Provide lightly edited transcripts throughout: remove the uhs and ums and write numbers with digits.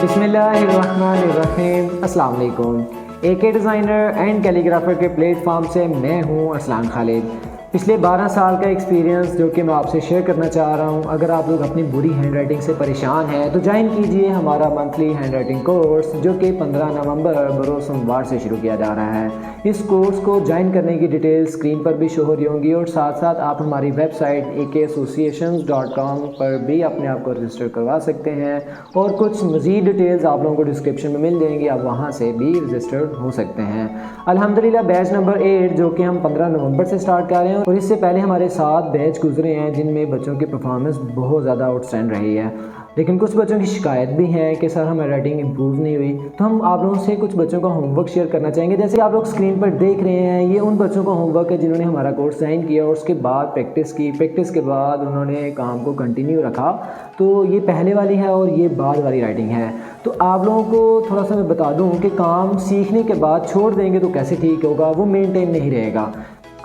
बिस्मिल्लाहिर्रहमानिर्रहीम। अस्सलाम वालेकुम। AK डिज़ाइनर एंड कैलीग्राफर के प्लेटफॉर्म से मैं हूँ अरसलान खालिद। पिछले 12 साल का एक्सपीरियंस जो कि मैं आपसे शेयर करना चाह रहा हूँ। अगर आप लोग अपनी बुरी हैंड राइटिंग से परेशान हैं तो ज्वाइन कीजिए हमारा मंथली हैंड राइटिंग कोर्स जो कि 15 नवंबर बरोज़ सोमवार से शुरू किया जा रहा है। इस कोर्स को ज्वाइन करने की डिटेल्स स्क्रीन पर भी शो हो रही होंगी और साथ साथ आप हमारी वेबसाइट akassociations.com पर भी अपने आप को रजिस्टर करवा सकते हैं और कुछ मज़ीद डिटेल्स आप लोगों को डिस्क्रिप्शन में मिल जाएंगी। आप वहाँ से भी रजिस्टर हो सकते हैं। अल्हम्दुलिल्लाह बैच नंबर 8 जो कि हम 15 नवंबर से स्टार्ट कर रहे हैं और इससे पहले हमारे 7 बैच गुजरे हैं जिनमें बच्चों की परफॉर्मेंस बहुत ज़्यादा आउटस्टैंड रही है। लेकिन कुछ बच्चों की शिकायत भी है कि सर हमारी राइटिंग इंप्रूव नहीं हुई। तो हम आप लोगों से कुछ बच्चों का होमवर्क शेयर करना चाहेंगे। जैसे आप लोग स्क्रीन पर देख रहे हैं ये उन बच्चों का होमवर्क है जिन्होंने हमारा कोर्स ज्वाइन किया और उसके बाद प्रैक्टिस की। प्रैक्टिस के बाद उन्होंने काम को कंटिन्यू रखा। तो ये पहले वाली है और ये बाद वाली राइटिंग है। तो आप लोगों को थोड़ा सा मैं बता दूं कि काम सीखने के बाद छोड़ देंगे तो कैसे ठीक होगा, वो मेनटेन नहीं रहेगा।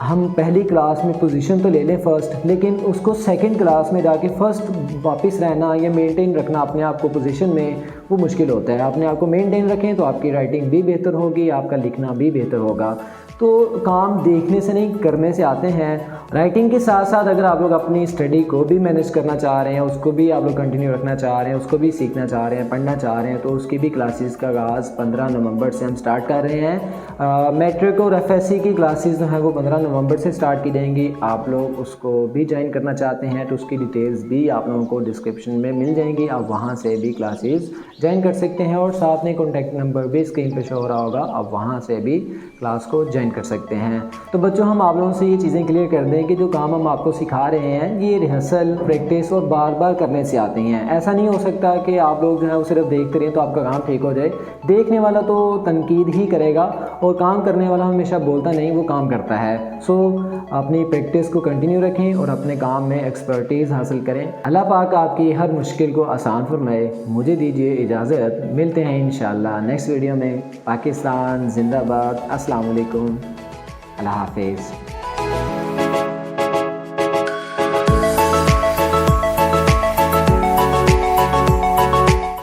हम पहली क्लास में पोजीशन तो ले लें फ़र्स्ट, लेकिन उसको सेकंड क्लास में जाके फ़र्स्ट वापस रहना या मेंटेन रखना अपने आप को पोजीशन में, वो मुश्किल होता है। अपने आप को मेंटेन रखें तो आपकी राइटिंग भी बेहतर होगी, आपका लिखना भी बेहतर होगा। तो काम देखने से नहीं करने से आते हैं। राइटिंग के साथ साथ अगर आप लोग अपनी स्टडी को भी मैनेज करना चाह रहे हैं, उसको भी आप लोग कंटिन्यू रखना चाह रहे हैं, उसको भी सीखना चाह रहे हैं, पढ़ना चाह रहे हैं, तो उसकी भी क्लासेस का आगाज़ 15 नवंबर से हम स्टार्ट कर रहे हैं। मैट्रिक और FSC की क्लासेस जो हैं वो 15 नवंबर से स्टार्ट की जाएंगी। आप लोग उसको भी ज्वाइन करना चाहते हैं तो उसकी डिटेल्स भी आप लोगों को डिस्क्रिप्शन में मिल जाएंगी। आप वहाँ से भी क्लासेस ज्वाइन कर सकते हैं और साथ में कॉन्टैक्ट नंबर भी स्क्रीन पर शो हो रहा होगा, आप वहाँ से भी क्लास को ज्वाइन कर सकते हैं। तो बच्चों हम आप लोगों से ये चीज़ें क्लियर कर दें कि जो काम हम आपको सिखा रहे हैं ये रिहर्सल, प्रैक्टिस और बार बार करने से आते हैं। ऐसा नहीं हो सकता कि आप लोग जो है वो सिर्फ देखते रहें तो आपका काम ठीक हो जाए। देखने वाला तो तनकीद ही करेगा और काम करने वाला हमेशा बोलता नहीं, वो काम करता है। सो अपनी प्रैक्टिस को कंटिन्यू रखें और अपने काम में एक्सपर्टीज़ हासिल करें। अल्लाह पाक आपकी हर मुश्किल को आसान फरमाए। मुझे दीजिए इजाज़त, मिलते हैं इंशाअल्लाह नेक्स्ट वीडियो में। पाकिस्तान जिंदाबाद। अस्सलाम वालेकुम। अल्लाह हाफिज़।